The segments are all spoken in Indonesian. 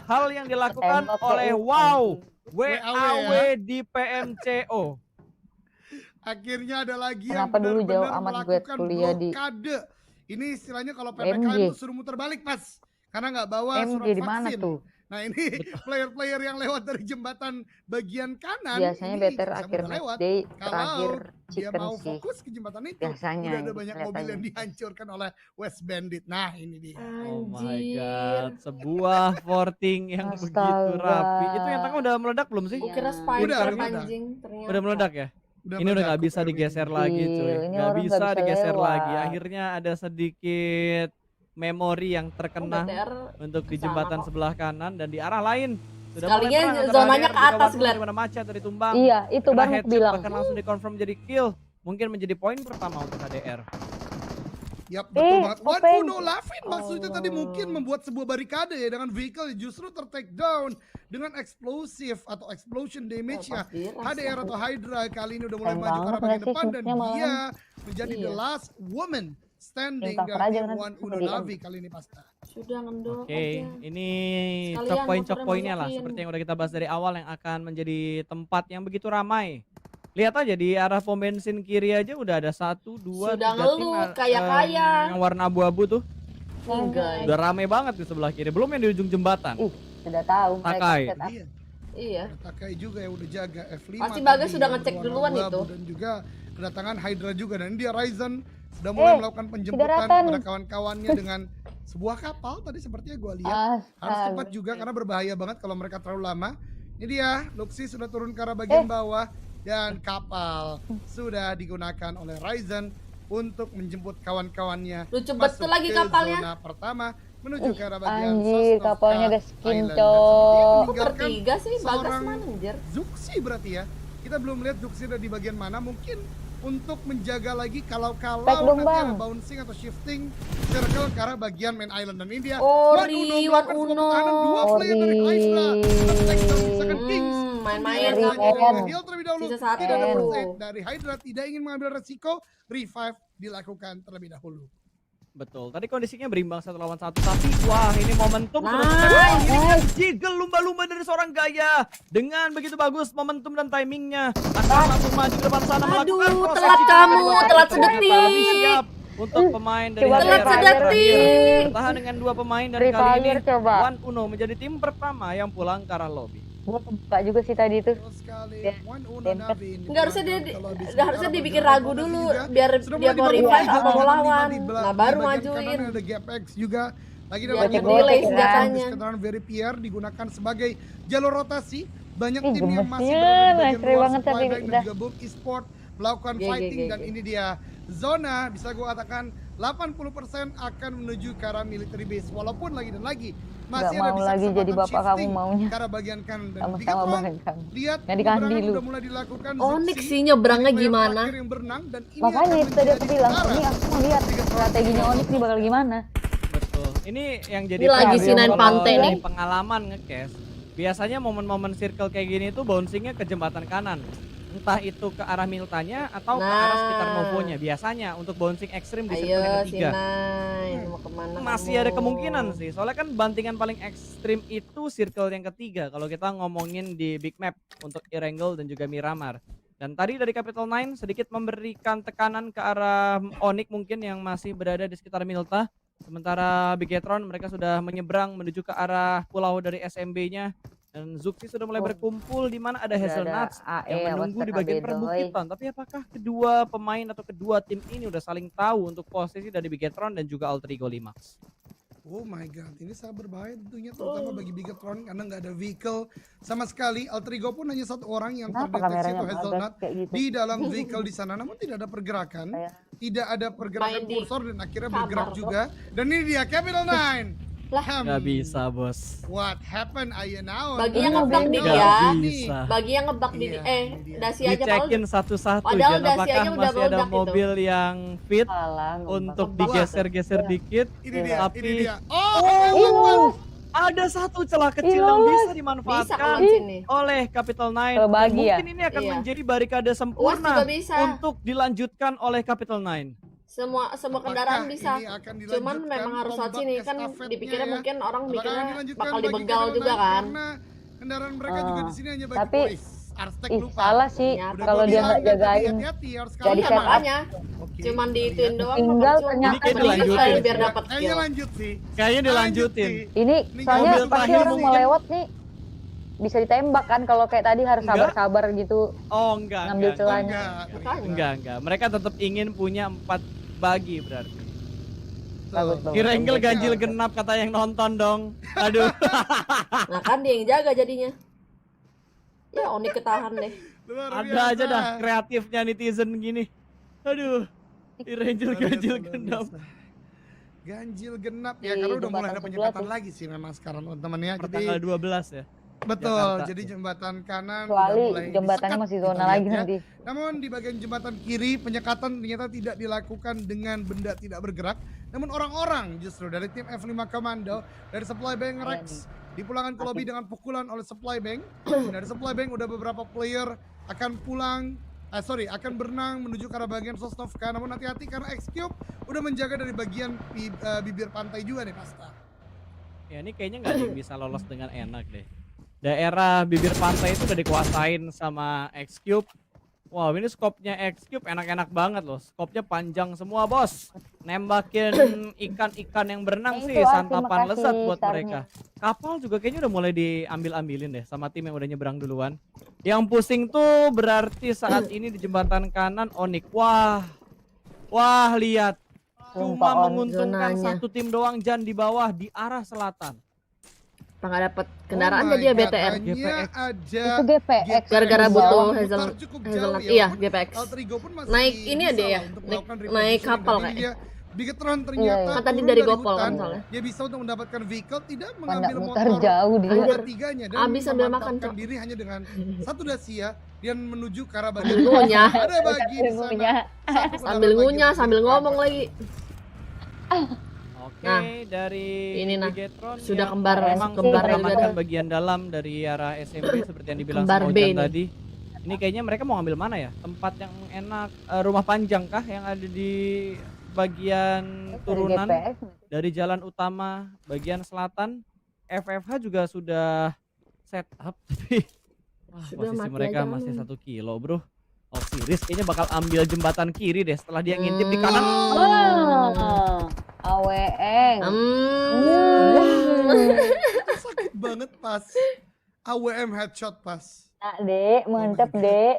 hal yang dilakukan Tembak oleh kayak WAW WAW di PMCO. Akhirnya ada lagi yang Kenapa dulu jauh benar-benar amat gue melakukan kuliah di blokade. Ini istilahnya kalau PPKM MG. tuh suruh muter balik, Mas. Karena nggak bawa MG surat di mana vaksin. tuh? Nah ini player-player yang lewat dari jembatan bagian kanan Biasanya ini better bisa akhir mudah match lewat. day Kalau terakhir dia chicken mau sih. fokus ke jembatan itu, Biasanya udah ada yang banyak mobil yang kelihatannya. dihancurkan oleh West Bandit. Nah ini dia. Oh my Anjir. god, sebuah porting yang begitu Astaga. rapi. Itu yang tengah udah meledak belum sih? Gue kira Iya. spider Udah. anjing ternyata. Udah meledak ya? Udah Ini udah meledak nggak bisa Cooper digeser Wing. lagi cuy, Ini nggak orang bisa nggak bisa digeser lewat. lagi. Akhirnya ada sedikit memori yang terkenang BTR untuk di kesana jembatan kok. sebelah kanan dan di arah lain. Sudah Sekalinya mulai perang antara zonanya HDR ke atas, juga Glenn. di mana Macha tadi tumbang. Iya, itu Kena baru aku headshot, bilang. bahkan langsung dikonfirm jadi kill. Mungkin menjadi poin pertama untuk HDR. Yap, betul banget. open. Waduh, Lavin maksudnya tadi Allah. mungkin membuat sebuah barikade ya dengan vehicle justru ter-take down dengan eksplosif atau explosion damage-nya. Pas diras HDR ya. atau Hydra kali ini udah mulai Keren maju ke arah banget bagian nggak sih depan dan shootnya malam? dia menjadi the Iya. last woman standing Yang cover dari aja tim kan, One Uno di Navi kali ini pasta. Sudah ngendok Oke, aja. ini Sekalian cok-poin-cok-poinnya lah motornya seperti yang masukin. udah kita bahas dari awal yang akan menjadi tempat yang begitu ramai. Lihat aja di arah pom bensin kiri aja udah ada 1, 2, 3 Sudah tim ngelut, kaya-kaya. yang warna abu-abu tuh. Enggak. Udah rame banget di sebelah kiri, belum yang di ujung jembatan. Sudah tahu mereka Takai. set up. Iya. Iya. Takai juga yang udah jaga F5. Pasti Bagas tadi sudah yang ngecek berwarna duluan abu-abu itu. Dan juga kedatangan Hydra juga dan dia Ryzen sudah mulai melakukan penjemputan daratan. kepada kawan-kawannya dengan sebuah kapal tadi sepertinya gue lihat. Harus cepat juga karena berbahaya banget kalau mereka terlalu lama. Ini dia, Luxi sudah turun ke arah bagian bawah dan kapal sudah digunakan oleh Ryzen untuk menjemput kawan-kawannya. Lucu masuk betul lagi ke kapalnya. Zona pertama menuju ke arah bagian Anjir, Sosnovka kapalnya ada skin, Island. Dan cok. sepertinya Kok meninggalkan bertiga sih Bagas seorang mana anjir? Zuxi berarti ya. Kita belum lihat Zuxi ada di bagian mana, mungkin untuk menjaga lagi kalau-kalau Back dong, nanti Bang. ada bouncing atau shifting circle ke arah bagian main island dan ini dia Ori, melakukan Wan sebuah Uno. pertahanan dua player dari Hydra tertake down misalkan Kings. Main-main Kemudian kali. saja dari Hill terlebih dahulu, Sisa satu. tidak ada first aid dari Hydra, tidak ingin mengambil resiko, revive dilakukan terlebih dahulu. Betul, tadi kondisinya berimbang 1 lawan 1, tapi wah ini momentum sudah Nice. tertembak. Ini kan jiggle lumba-lumba dari seorang Gaya dengan begitu bagus momentum dan timingnya akan langsung maju ke depan sana Aduh, melakukan proses telat jiggle kamu, kedua. telat Itu ternyata sedetik. lebih siap untuk pemain dari Coba HDR telat yang sedetik. terakhir. Bertahan dengan 2 pemain dan Free kali ini Fire coba. One Uno menjadi tim pertama yang pulang ke arah lobby. Gua kebuka juga sih tadi tuh. Terus sekali Ya, One Uno dempet. Navi ini Enggak harusnya dia kalau di udah harusnya sementara dibikin bergerak ragu fantasi dulu juga. biar Sudah dia mulai mau dibagi revive juga atau mau dengan lawan. lima di Nah, baru bagian majuin. kanan ada Gap X juga. Lagi Biar dalam di-delay senjatanya. Kendaraan Very PR digunakan sebagai jalur rotasi. Banyak Ih, tim yang masih gemesnya, berada di nice bagian try luar banget supply tapi bank dan udah. juga Boom Esport melakukan G, G, fighting G, dan G. ini dia zona bisa gue katakan 80% akan menuju ke arah military base walaupun lagi dan lagi masih Nggak ada mau bisa lagi jadi bapak kamu shifting maunya. ke arah bagian kanan dan Sama-sama Bigatron bareng kamu. lihat Nggak dikasih penyeberangan lu. udah mulai dilakukan Onyx Zuxi, sih nyebrangnya jadi player gimana? terakhir yang berenang dan ini Makanya akan itu tadi aku menjadi bilang, tentara. ini aku mau lihat strateginya Onyx nih bakal gimana. Betul. Ini yang jadi Ini lagi PR Sinain kalau Pante dari nih. pengalaman nge-cash. Biasanya momen-momen circle kayak gini tuh bouncingnya ke jembatan kanan. Entah itu ke arah Miltanya atau ke arah sekitar Nah. Novonya. Biasanya untuk bouncing ekstrim di circle Ayo yang ketiga. Sinai, mau kemana Masih kamu? ada kemungkinan sih. Soalnya kan bantingan paling ekstrim itu circle yang ketiga. Kalau kita ngomongin di big map untuk Erangel dan juga Miramar. Dan tadi dari Capital Nine sedikit memberikan tekanan ke arah Onyx mungkin yang masih berada di sekitar Milta. Sementara Bigetron mereka sudah menyeberang menuju ke arah pulau dari SMB-nya. Dan Zuxi sudah mulai Oh. berkumpul di mana ada Udah Hazelnuts ada yang AE, menunggu awas di bagian TKB doi. perbukitan. Tapi apakah kedua pemain atau kedua tim ini udah saling tahu untuk posisi dari Bigetron dan juga Altrigo Limax? Oh my god, ini sangat berbahaya tentunya terutama bagi Bigatron karena nggak ada vehicle sama sekali. Altrigo pun hanya satu orang yang Kenapa terdeteksi kameranya itu bagus Hazelnut kayak gitu? di dalam vehicle di sana, namun tidak ada pergerakan, Kayak- tidak ada pergerakan Main di kursor dan akhirnya kamar, bergerak bro. juga. Dan ini dia Capital Nine. Lah. Nggak bisa bos. What happened Ayo now? Bagi yang Ada ngebug di vehicle dia. ini. Bisa. Bagi yang ngebug di Iya, ini dia. dasi aja Dicekin satu-satu Padahal dan dasi apakah aja udah masih ada meledak itu. mobil yang fit Alah, untuk Ngebug. digeser-geser dikit. Ini dia, Tapi ini dia. Ih, lolos. ada satu celah kecil Ih, yang lolos. bisa bisa dimanfaatkan kalau sini. oleh Capital Nine. Kalau bagi ya. Mungkin ini akan Iya. menjadi barikade Uas sempurna juga bisa. untuk dilanjutkan oleh Capital Nine. Semua Apakah kendaraan bisa. ini akan Cuman dilanjutkan memang harus tombak saat ini kan estafetnya dipikirnya ya? mungkin orang Apakah mikirnya dilanjutkan bakal bagi dibegal Capital juga Knight? kan. Karena kendaraan mereka juga di sini hanya bagi tapi Arstek ih lupa. salah sih Ternyata. Udah kalau gua dia bilang nggak kan tadi, jagain. hati-hati harus Jadi kalian. Iya set up. makanya. Oke, Cuman kita diituin lihat. doang Tinggal bakal ternyata Ini kayak mending dilanjutin sekalian sih biar ya. dapat Kayaknya kill. lanjut sih. Kayaknya Lanjut dilanjutin. sih. Ini Ini soalnya mobil pasti terakhir orang mau mungkin. lewat nih bisa ditembak kan kalau kayak tadi harus Enggak. sabar-sabar gitu Oh enggak, ngambil enggak. celahnya. Enggak. Enggak. Mereka tetap ingin punya 4 bagi berarti. Bagus, bagus. Irengel Bagus. ganjil genap kata yang nonton dong. Aduh. Nah kan dia yang jaga jadinya. Ya Onik ketahan deh. Luar Ada biasa. aja dah kreatifnya netizen gini. Aduh. Irengel Luar ganjil biasa, luar genap. biasa. Ganjil genap ya, Di karena udah mulai jembatan ada kedua penyekatan tuh. lagi sih memang sekarang teman-teman ya. Per Jadi tanggal 12 ya. betul, Jakarta. jadi jembatan kanan Kecuali udah mulai jembatannya disekat, masih kita zona lihat lagi ya. nanti. Namun di bagian jembatan kiri penyekatan ternyata tidak dilakukan dengan benda tidak bergerak, namun orang-orang justru dari tim F5 Commando dari Supply Bank Iya Rex dipulangkan ke lobby dengan pukulan oleh Supply Bank. Dari Supply Bank udah beberapa player akan pulang, akan berenang menuju ke arah bagian Sosnovka. Namun hati-hati karena X-Cube udah menjaga dari bagian bibir pantai juga nih Pasta. Ya ini kayaknya nggak ada yang bisa lolos dengan enak deh. Daerah bibir pantai itu udah dikuasain sama X-Cube. Wow, ini skopnya X-Cube enak-enak banget loh. Skopnya panjang semua, bos. Nembakin ikan-ikan yang berenang Itu, sih santapan terima kasih lezat buat starnya. mereka. Kapal juga kayaknya udah mulai diambil-ambilin deh sama tim yang udah nyebrang duluan. Yang pusing tuh berarti saat ini di jembatan kanan Onik. Wah. Wah, lihat. Cuma Sumpah, On. menguntungkan Zonanya. satu tim doang Jan di bawah di arah selatan. Apa nggak dapat kendaraan Oh jadi ya my God, BTR. hanya GPX. ada Itu GPX. Gara-gara GPX. butuh Mutar Hazelnut. cukup Hazelnut. jauh ya, Iya, walaupun GPX. Altrigo pun masih Naik ini ya bisa dia ya. lah untuk Naik melakukan naik repositioning. kapal Tapi kayaknya. dia Bigetron Iya, ternyata iya. Kan tadi turun dari dari Gopol kan hutan, soalnya. dia bisa untuk mendapatkan vehicle, tidak Mana mengambil mutar motor jauh dia. Anjir. ketiganya dan Abis sambil makan, memantapkan Cok. diri hanya dengan satu dasia dan menuju ke arah Sambil bagian ngunyah. ada bagi di sana Ilmunya. satu Sambil kendaraan ngunyah, lagi sambil untuk ngomong bergerak. lagi. Oke, Nah, dari ini nah, Bigetron sudah yang kembar memang kembar sudah juga mengamankan dah. bagian dalam dari arah SMP seperti yang dibilang Kembar sama B Ojan ini. tadi. Ini kayaknya mereka mau ngambil mana ya? Tempat yang enak, rumah panjang kah yang ada di bagian turunan GPX. dari jalan utama bagian selatan. FFH juga sudah set up tapi wah, Sudah posisi mati mereka aja masih kamu. 1 kilo bro. Osiris kayaknya bakal ambil jembatan kiri deh setelah dia ngintip di kanan. Oh, AWN. sakit banget pas AWM headshot pas Nah, Dek, mantep, God. Dek.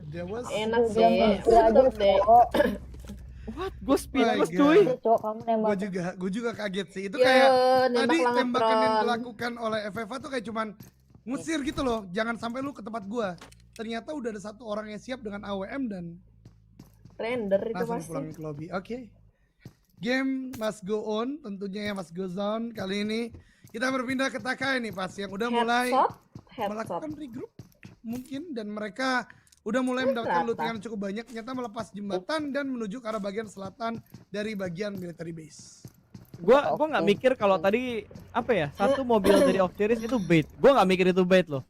That was Enak Aku sih. bilang gitu aja, Mantap deh. Cok. What? Gue speedless God. cuy. Dek, Cok, kamu nembak. gue juga kaget sih itu Yo, kayak nembak tadi banget, tembakan yang Tron. dilakukan oleh FFA tuh kayak cuman ngusir gitu loh, jangan sampai lu ke tempat gua. Ternyata udah ada satu orang yang siap dengan AWM dan Render itu langsung pasti. pulang ke lobby. Oke. Game must go on, tentunya ya must go on. Kali ini kita berpindah ke Takai nih pas yang udah mulai Headshot. melakukan regroup mungkin dan mereka udah mulai mendapatkan loot yang cukup banyak, ternyata melepas jembatan dan menuju ke arah bagian selatan dari bagian military base. Gua nggak mikir kalau tadi apa ya, satu mobil dari Octeris itu bait. Gua nggak mikir itu bait loh.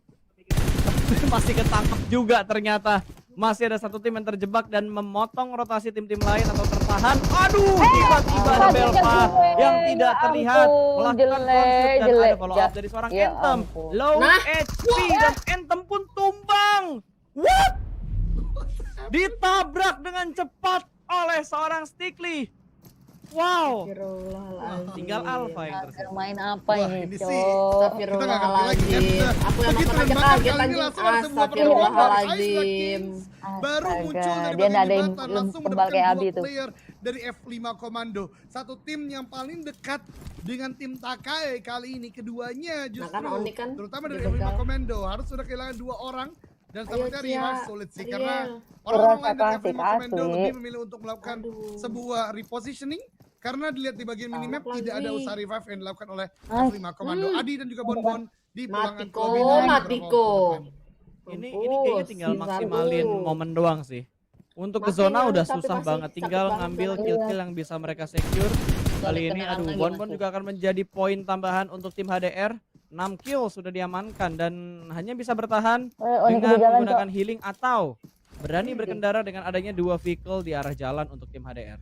Masih ketangkap juga ternyata. Masih ada satu tim yang terjebak dan memotong rotasi tim-tim lain atau tertahan. Aduh, tiba-tiba ada Belva yang tidak Ya terlihat ampun, melakukan jelek, konflik dan jelek. ada follow up dari seorang Ya Anthem. ampun. Low Nah. HP dan Anthem pun tumbang. What? Ditabrak dengan cepat oleh seorang Stickly. Wow. Astagfirullahaladzim. Tinggal Alpha yang Agar tersisa. main apa Wah, ini, ini Cok? sih kita nggak ngerti lagi kan. Astagfirullahaladzim. Aku yang Begitu nonton aja tembakan kaget kali ini anjing. langsung ada sebuah perlawanan dari Astagfirullahaladzim. Isaac Kings. Baru Astaga, muncul dari dia bagian nggak ada yang jembatan belum langsung kebal mendapatkan kayak dua Abi tuh. player dari F5 Komando. Satu tim yang paling dekat dengan tim Takai kali ini. Keduanya justru kan Oni kan terutama dari dibegal. F5 Komando harus sudah kehilangan 2 orang. Dan Ayo, sepertinya Cia. revive sulit sih karena Ariel. orang-orang Kurasa lain dari klasik F5 Komando asli. lebih memilih untuk melakukan Aduh. sebuah repositioning karena dilihat di bagian minimap Lagi. tidak ada usaha revive yang dilakukan oleh Nice. F5 Komando. Adi dan juga Bonbon dipulangkan ke Matiko, lobby dengan beberapa Matiko. waktu depan. Ini kayaknya tinggal Mampus, maksimalin satu. momen doang sih. Untuk ke Mati zona kan, udah tapi susah masih banget, sakit tinggal banget ngambil kan. kill-kill yang bisa mereka secure. Kali ini kenaan aduh lagi Bonbon masuk. juga akan menjadi poin tambahan untuk tim HDR. 6 kill sudah diamankan dan hanya bisa bertahan Oni dengan kejalan, Cok. menggunakan healing atau berani berkendara dengan adanya 2 vehicle di arah jalan untuk tim HDR.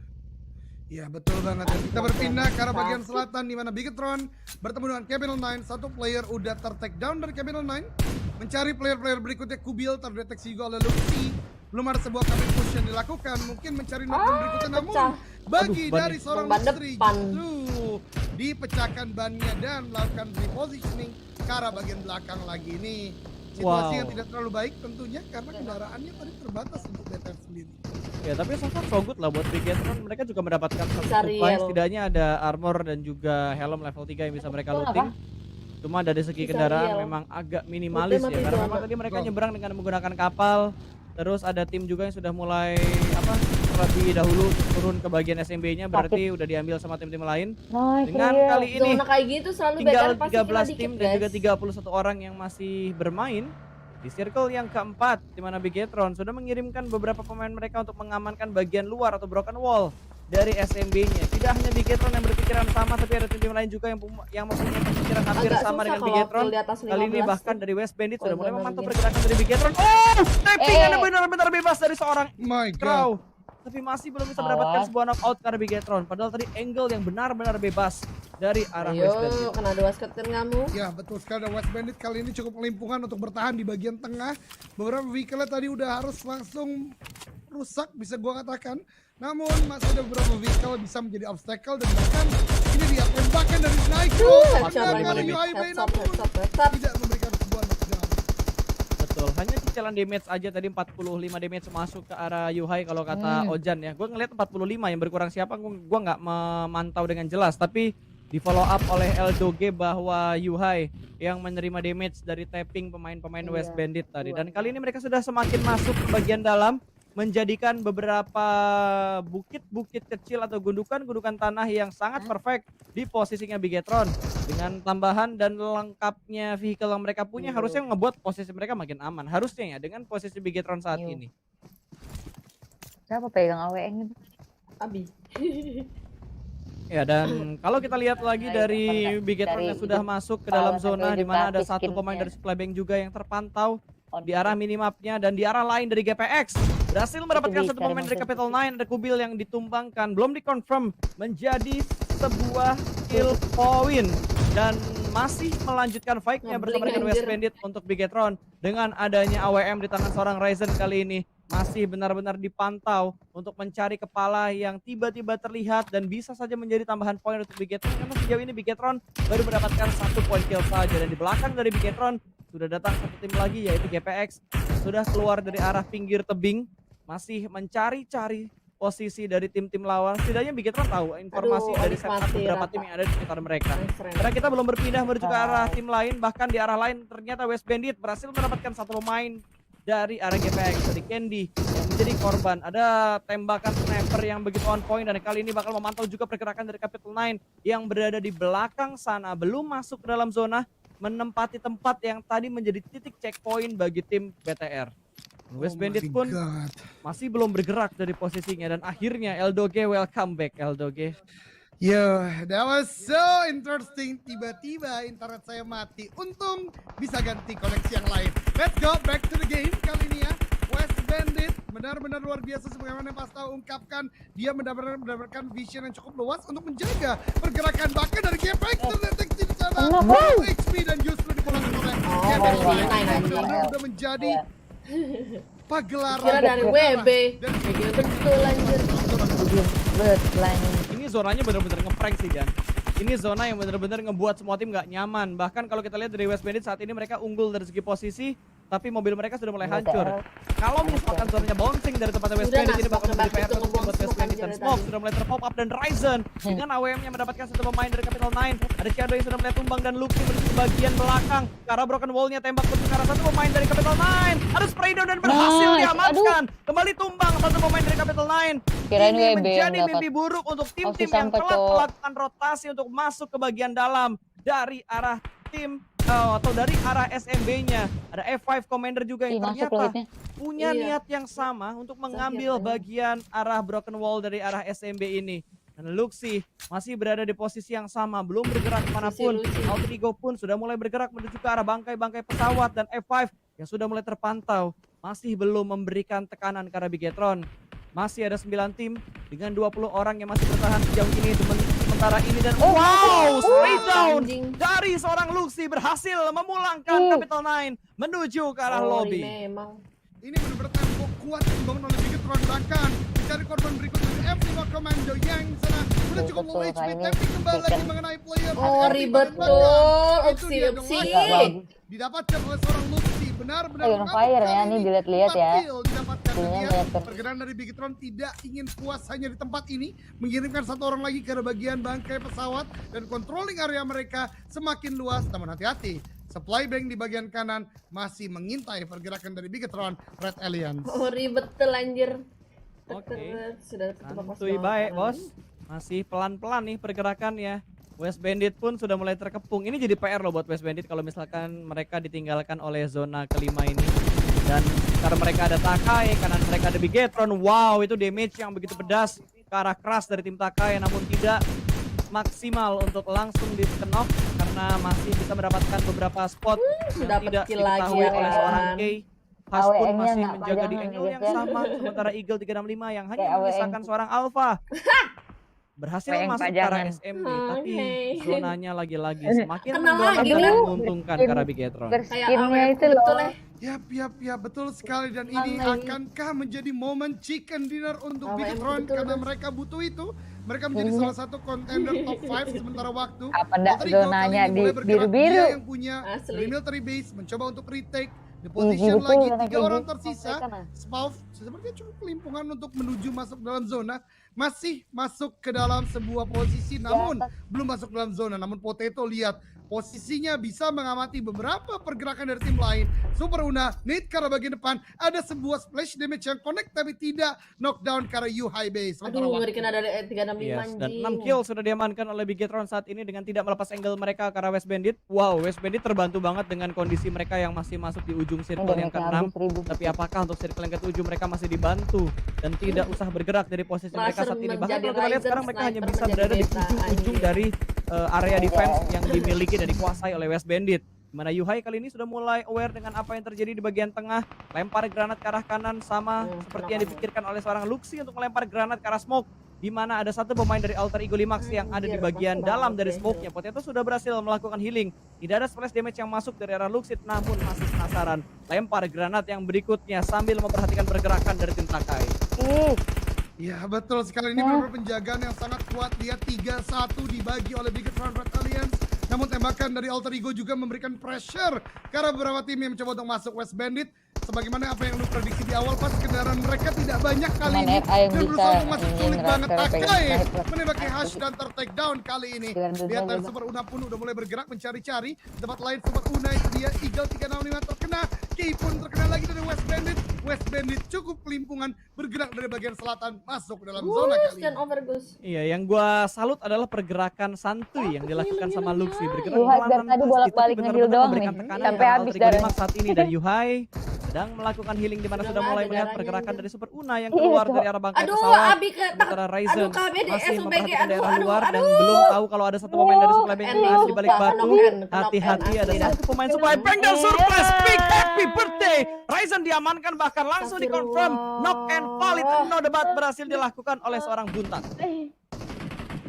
Ya betul banget. Dan kita berpindah ke arah bagian selatan di mana Bigetron bertemu dengan Capital 9. Satu player udah ter-take down dari Capital 9. Mencari player-player berikutnya. Kubil terdeteksi juga oleh Luxy. Belum ada sebuah kami push yang dilakukan. Mungkin mencari knockdown berikutnya, namun bagi dari seorang ban Luxy depan. justru dipecahkan bannya dan melakukan repositioning ke arah bagian belakang lagi. Ini situasi yang tidak terlalu baik tentunya karena kendaraannya tadi terbatas untuk BTR sendiri. Ya tapi so far so good lah buat Bigetron, mereka juga mendapatkan satu Cari supply, yellow. setidaknya ada armor dan juga helm level 3 yang bisa mereka Betul, looting. Cuma dari segi Bisa kendaraan yellow. memang agak minimalis Mati, ya, mati, karena mati. memang tadi mereka Betul. nyebrang dengan menggunakan kapal. Terus ada tim juga yang sudah mulai terlebih dahulu turun ke bagian SMB-nya, berarti udah diambil sama tim-tim lain. Nice, Dengan Rio. kali ini Zona kayak gitu selalu tinggal BTR pasti kena 13 dikit, tim dan juga guys. 31 orang yang masih bermain di circle yang keempat, di mana Bigetron sudah mengirimkan beberapa pemain mereka untuk mengamankan bagian luar atau broken wall dari SMB-nya. Tidak hanya Bigetron yang berpikiran sama, tapi ada tim-tim lain juga yang mempunyai pemikiran hampir Agak sama susah dengan kalau Bigetron. kill di atas Kali ini 15 bahkan tuh. dari West Bandit sudah mulai zona memantau begini. pergerakan dari Bigetron. Oh, tapping Eh. ada benar-benar bebas dari seorang My God. Crow. Tapi masih belum bisa mendapatkan Awas. sebuah knockout karena Bigetron. Padahal tadi angle yang benar-benar bebas dari arah West Bandit. Ayo, kena 2 skatan kamu. Ya betul sekali, West Bandit kali ini cukup melimpungan untuk bertahan di bagian tengah. Beberapa vehicle tadi udah harus langsung rusak bisa gua katakan. Namun masih ada beberapa vehicle bisa menjadi obstacle dan bahkan ini dia tembakan dari Nike. Headshot lagi, Kali lagi. UIB Headshot, namun headshot, headshot. tidak memberikan sebuah knockdown. Betul, hanya cicilan damage aja tadi 45 damage masuk ke arah Yuhai kalau kata Ojan ya. Gue ngeliat 45 yang berkurang siapa gua nggak memantau dengan jelas, tapi di follow up oleh Eldoge bahwa Yuhai yang menerima damage dari tapping pemain-pemain Iya, West Bandit tadi. Dan dua. kali ini mereka sudah semakin masuk ke bagian dalam, menjadikan beberapa bukit-bukit kecil atau gundukan-gundukan tanah yang sangat perfect di posisinya Bigetron. Dengan tambahan dan lengkapnya vehicle yang mereka punya, harusnya ngebuat posisi mereka makin aman. Harusnya ya, dengan posisi Bigetron saat Iya. ini. Siapa pegang AWN itu? Abi. Ya, dan kalau kita lihat lagi dari Bigetron yang sudah masuk ke dalam zona di mana ada satu pemain dari Supply Bank juga yang terpantau di arah minimapnya, dan di arah lain dari GPX berhasil mendapatkan satu pemain dari Capital 9, ada Kubil yang ditumbangkan, belum dikonfirm menjadi sebuah kill point dan masih melanjutkan fight-nya bersama dengan West Bandit untuk Bigetron. Dengan adanya AWM di tangan seorang Ryzen kali ini masih benar-benar dipantau untuk mencari kepala yang tiba-tiba terlihat dan bisa saja menjadi tambahan poin untuk Bigetron, karena sejauh ini Bigetron baru mendapatkan 1 poin kill saja. Dan di belakang dari Bigetron sudah datang satu tim lagi, yaitu GPX, sudah keluar dari arah pinggir tebing, masih mencari-cari posisi dari tim-tim lawan. Setidaknya Bigetron tahu informasi dari setup beberapa tim yang ada di sekitar mereka. Karena kita belum berpindah menuju ke arah tim lain, bahkan di arah lain ternyata West Bandit berhasil mendapatkan satu pemain dari arah GPX, dari Candy, yang menjadi korban. Ada tembakan sniper yang begitu on point, dan kali ini bakal memantau juga pergerakan dari Capital 9 yang berada di belakang sana, belum masuk ke dalam zona, menempati tempat yang tadi menjadi titik checkpoint bagi tim BTR. West Bandit pun masih belum bergerak dari posisinya, dan akhirnya Eldoge welcome back. Eldoge, Yo, that was so interesting. Tiba-tiba internet saya mati. Untung bisa ganti koneksi yang lain. Let's go back to the game kali ini ya. West Bandit benar-benar luar biasa sebagaimana Pas tahu ungkapkan. Dia mendapatkan vision yang cukup luas untuk menjaga pergerakan, bahkan dari GPX terdeteksi di sana. HP dan justru dipulangkan oleh GPX. Udah menjadi pagelaran. Kira dari WB. Dan Kayak betul anjir. ini zonanya benar-benar ngeprank sih, Jan. Ini zona yang benar-benar ngebuat semua tim nggak nyaman. Bahkan kalau kita lihat dari West Bandit saat ini, mereka unggul dari segi posisi, tapi mobil mereka sudah mulai hancur. Kalau misalkan zonanya bouncing dari tempatnya West Bandit, ini bakal menjadi PR untuk buat West Bandit. Dan Smoke sudah mulai terpop up, dan Ryzen dengan AWM-nya mendapatkan satu pemain dari Capital 9. Ada Shadow yang sudah mulai tumbang, dan Lucky menuju ke bagian belakang. Karena broken wall-nya tembak ke arah satu pemain dari Capital 9. Ada spray down dan berhasil diamankan. Kembali tumbang satu pemain dari Capital 9. Kirain Ini WB menjadi yang mimpi dapat. buruk untuk tim-tim Masih yang sampai, telah Cok. melakukan rotasi untuk masuk ke bagian dalam dari arah tim atau dari arah SMB-nya. Ada F5 Commander juga yang Masuk ternyata kulitnya. punya Iya. niat yang sama untuk mengambil bagian arah broken wall dari arah SMB ini. Dan Luxy masih berada di posisi yang sama, belum bergerak kemanapun. Luxy. Altrigo pun sudah mulai bergerak menuju ke arah bangkai-bangkai pesawat, dan F5 yang sudah mulai terpantau masih belum memberikan tekanan ke arah Bigetron. Masih ada 9 tim dengan 20 orang yang masih bertahan sejauh ini sementara ini dan wow, straight down anjing. dari seorang Luxi berhasil memulangkan Capital 9 menuju ke arah lobby. Memang. Ini benar-benar tempo kuat yang dibangun oleh Bigetron, bahkan mencari korban berikutnya F5 Commando yang sana sudah cukup low HP, tapi kembali lagi mengenai player. Ori betul, opsi. Didapatkan oleh seorang Luxi, benar-benar on fire ya, ini dilihat-lihat ya. Didapatkan dia. Pergerakan dari Bigetron tidak ingin puas hanya di tempat ini, mengirimkan satu orang lagi ke bagian bangkai pesawat dan controlling area mereka semakin luas. Namun hati-hati, supply bank di bagian kanan masih mengintai pergerakan dari Bigetron Red Alliance. Ori betul anjir. Oke. Sudah ketutup Santuy baik, bos. Masih pelan-pelan nih pergerakannya. West Bandit pun sudah mulai terkepung. Ini jadi PR loh buat West Bandit kalau misalkan mereka ditinggalkan oleh zona kelima ini. Dan karena mereka ada Takai, kanan mereka ada Bigetron. Wow, itu damage yang begitu pedas ke arah keras dari tim Takai, namun tidak maksimal untuk langsung di knock karena masih bisa mendapatkan beberapa spot yang Dapat tidak kill lagi diketahui ya oleh kan. seorang Kay. Has pun AWM-nya masih nggak menjaga di pajangan angle nih, yang guys, ya. sama, sementara Eagle 365 yang hanya Kayak menyisakan AWM. seorang Alpha berhasil AWM masuk ke arah pajangan. SMD, tapi Oke. zonanya lagi-lagi semakin Kena mendorong lagi dan kan? menguntungkan ke arah Bigetron. Kayak Berskinnya AWM itu loh. betul ya. Yap, betul sekali. Dan ini akankah menjadi momen chicken dinner untuk AWM Bigetron betul, karena Bos. mereka butuh itu. Mereka menjadi salah satu contender top 5 sementara waktu. Apa ndak Alter Ego kali zonanya ini di mulai bergerak. biru-biru? Dia yang punya Asli. military base mencoba untuk retake the Easy position betul lagi. kata 3 orang Kendi. tersisa. Spauf sepertinya cukup kelimpungan untuk menuju masuk dalam zona. Masih masuk ke dalam sebuah posisi namun belum masuk dalam zona. Namun Potato lihat posisinya bisa mengamati beberapa pergerakan dari tim lain. Super Una, Nate ke arah bagian depan. Ada sebuah splash damage yang connect tapi tidak knockdown ke arah U high base. Sementara Aduh, waktu. ngeri kena dari 365 Yes, dan anjing. 6 kill sudah diamankan oleh Bigetron saat ini dengan tidak melepas angle mereka ke arah West Bandit. Wow, West Bandit terbantu banget dengan kondisi mereka yang masih masuk di ujung circle yang ke-6. Tapi apakah untuk circle yang ke-7 mereka masih dibantu dan tidak usah bergerak dari posisi mereka Laser saat ini. Bahkan menjadi kalau kita lihat Ryzen, sekarang mereka hanya sniper bisa menjadi berada di beta, ujung-ujung anjing. dari area defense yang dimiliki dan dikuasai oleh West Bandit. Dimana Yuhai kali ini sudah mulai aware dengan apa yang terjadi di bagian tengah. Lempar granat ke arah kanan sama seperti yang dipikirkan oleh seorang Luxi untuk melempar granat ke arah smoke. Di mana ada satu pemain dari Alter Ego Limax yang ada di bagian masuk dalam banget dari ya. smoke-nya. Potato sudah berhasil melakukan healing. Tidak ada splash damage yang masuk dari arah Luxit, namun masih penasaran. Lempar granat yang berikutnya sambil memperhatikan pergerakan dari tim Takai. Ya betul sekali, ini benar-benar penjagaan yang sangat kuat. Dia 3-1 dibagi oleh Bigetron Red Alliance. Namun tembakan dari Alter Ego juga memberikan pressure ke arah beberapa tim yang mencoba untuk masuk West Bandit. Sebagaimana apa yang lu prediksi di awal, pas kendaraan mereka tidak banyak kali Cuman ini. RA yang Dan bisa berusaha untuk masuk sulit ini banget. ngerasa Takai pengen menembaki Hush dan ter-take down kali ini. Lihat dari Super Una pun udah mulai bergerak mencari-cari. Di tempat lain Super Una itu dia Eagle 365 terkena. Key pun terkena lagi dari West Bandit. West Bandit cukup kelimpungan bergerak dari bagian selatan masuk ke dalam zona kali Dan ini. over Gus. Iya, yang gua salut adalah pergerakan santuy yang dilakukan sama Luxi. Bergerak Yuhai dari pelan-pelan tadi pasti, bolak-balik tapi nge-heal benar-benar doang memberikan nih. tekanan Sampai ke habis Alter Ego darah. Limax saat ini. Dan Yuhai sedang melakukan healing di mana Udah sudah nggak mulai ada melihat darahnya pergerakan juga. dari Super Una yang keluar dari arah bangkai Aduh, pesawat. Abi ke Sementara Ryzen aduh, KBD, masih SUBG, memperhatikan daerah aduh, luar dan aduh. belum tahu kalau ada satu pemain dari supply bank yang Ending ada di balik sumpah, batu. knock end, Hati-hati, knock ada end, satu pemain supply bank dan surprise pick. Happy birthday! Ryzen diamankan, bahkan langsung dikonfirm knock and valid, no debat berhasil dilakukan oleh seorang buntat.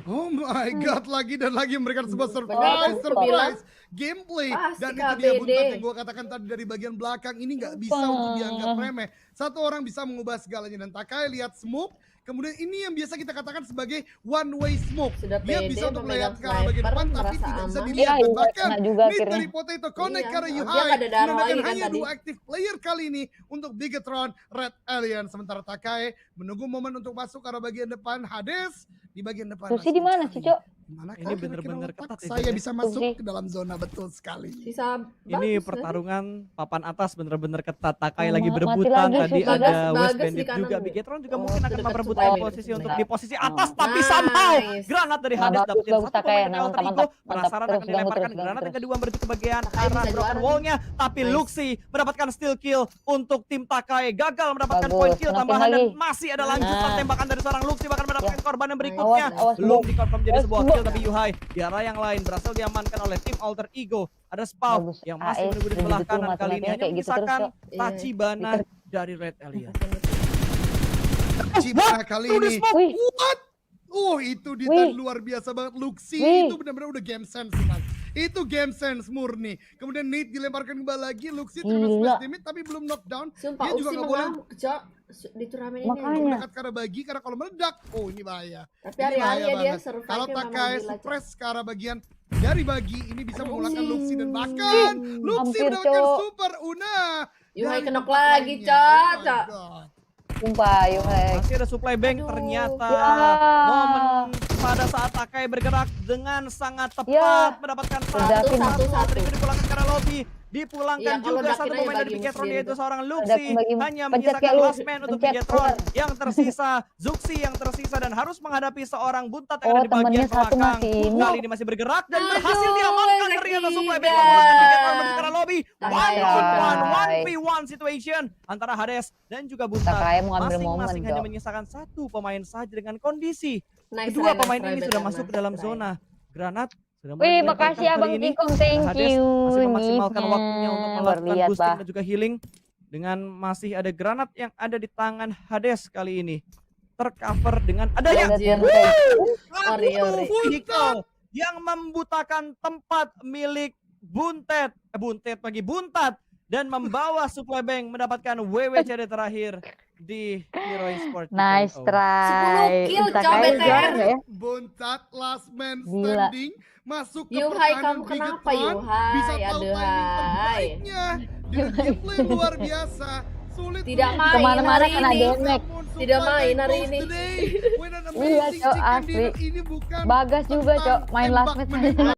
Oh my god, lagi dan lagi memberikan sebuah Benar, surprise gameplay. Pasti Dan itu dia KBD. buntat yang gue katakan tadi dari bagian belakang ini nggak bisa untuk dianggap remeh. Satu orang bisa mengubah segalanya. Dan Takai lihat smoke, kemudian ini yang biasa kita katakan sebagai one way smoke. Sudah Dia pede bisa untuk melihat memegang ke arah bagian sniper, depan tapi merasa tidak bisa aman. dilihat. Iya, Dan iya, bahkan kena juga mid akhirnya. dari Potato connect Iya, ke arah dia Yuhai. nggak ada darah Menandakan lagi kan hanya tadi. 2 active player kali ini untuk Bigetron Red Alien. Sementara Takai menunggu momen untuk masuk ke arah bagian depan. Hades di bagian depan. Susi di mana sih, Cok? Mana Ini bener-bener ketat ya, saya Jen, ya? bisa masuk Susi. ke dalam zona betul sekali. Sisa Ini bagus, pertarungan papan atas bener-bener ketat. Takai Oh, lagi mati berebutan. lagi, Tadi Susi. ada Bagas West di Bandit kanan, juga. Bu. Bigetron juga Oh, mungkin akan dekat memperebutkan supply posisi bank. untuk di posisi atas. Nice. Tapi somehow granat dari Hades Bagus, dapetin bagus, satu Takai. pemain dari Mantap, Alter Ego. mantap. Penasaran Terus, akan dilemparkan terus, granat yang terus. kedua menuju ke bagian Takai arah bisa broken juara wall-nya. Tapi Nice. Luxi mendapatkan steal kill untuk tim Takai. Gagal mendapatkan Bagus, poin kill kena tambahan dan lagi. masih ada lanjutan Nah. tembakan dari seorang Luxi. Bahkan mendapatkan Ya. korban yang berikutnya. Awas, Belum bom. dikonfirm jadi Awas, sebuah bom. kill, tapi Yuhai di arah yang lain berhasil diamankan oleh tim Alter Ego. Ada Spaw Bagus. yang masih AS menunggu di sebelah begitu, kanan kali ini mati-matinya hanya kayak gitu terus, menyisakan Cok. Tachibana dari Red Alien. Gimana kali ini? Wih, What? Itu di Wih. luar biasa banget. Luxi Wih. itu benar-benar udah game sense kan. Itu game sense murni. Kemudian Nate dilemparkan kembali lagi. Luxi terus Gila. limit tapi belum knockdown. Sumpah Dia juga Uksi nggak boleh mengamuk, Cok. Di turnamen ini. Makanya. mendekat ke arah bagi karena kalau meledak, ini bahaya. Tapi Ini hari-hari bahaya ya dia banget. survive Kalau memang Takai gila, Cok. suppress ke arah bagian dari bagi ini bisa Aduh, memulangkan Uksi. Luxi dan bahkan Luxi Hampir, mendapatkan Cok. super Una. Yuhai dari kenok tempat lagi, lainnya. Cok, Oh my Cok. God. sumpah, Yuhai. Masih ada supply bank Aduh. ternyata Ya. momen pada saat Takai bergerak dengan sangat tepat Ya. mendapatkan Ledakin. satu tadi dipulangkan ke arah lobby, dipulangkan Iya, kalau juga ledakin satu aja pemain dari bagimu Bigetron sendiri yaitu tuh. seorang Luxi, Ledakin bagimu. hanya Pencet menyisakan kayak lu. last man untuk Pencet Bigetron keluar. yang tersisa Zuxi yang tersisa dan harus menghadapi seorang buntat yang Oh, ada di bagian temennya satu belakang. masih ini. Kali ini masih bergerak dan Aduh, berhasil diamankan yang ternyata supply ketiga. bank memulangkan Bigetron menuju ke arah lobby. Takai. 1v1 situation antara Hades dan juga buntat. Takai mau ambil momen, Masing-masing hanya Cok. menyisakan satu pemain saja dengan kondisi Nice kedua try, pemain nice ini try, sudah bener, masuk ke nice dalam try. zona. Granat sudah mulai Wih, dilemparkan makasih kali Abang ini. Kikong, thank Hades you. masih memaksimalkan Nipnya. waktunya untuk melakukan Berlihat, boosting Pak. dan juga healing dengan masih ada granat yang ada di tangan Hades kali ini. Tercover dengan adanya Lihat Anjir. yang Ori, ori. vehicle yang membutakan tempat milik buntet dan membawa supply bank mendapatkan WWCD terakhir di Hero Esports. nice 2.0. try. 10 kill, Cok, Takai BTR. juara nggak ya? Buntat last man Gila. standing masuk ke Yuhai, pertahanan kamu kenapa, Bigetron, Yuhai? bisa tahu Aduh, timing hai. terbaiknya dengan gameplay luar biasa. Sulit Tidak untuk main Kemana-mana hari kena ini. damage. Namun Tidak Supply main Bank hari goes ini. today with an Iya, amazing Cok, chicken asli. dinner. Ini bukan Bagas juga, tentang Cok. Main last tembak match. menembak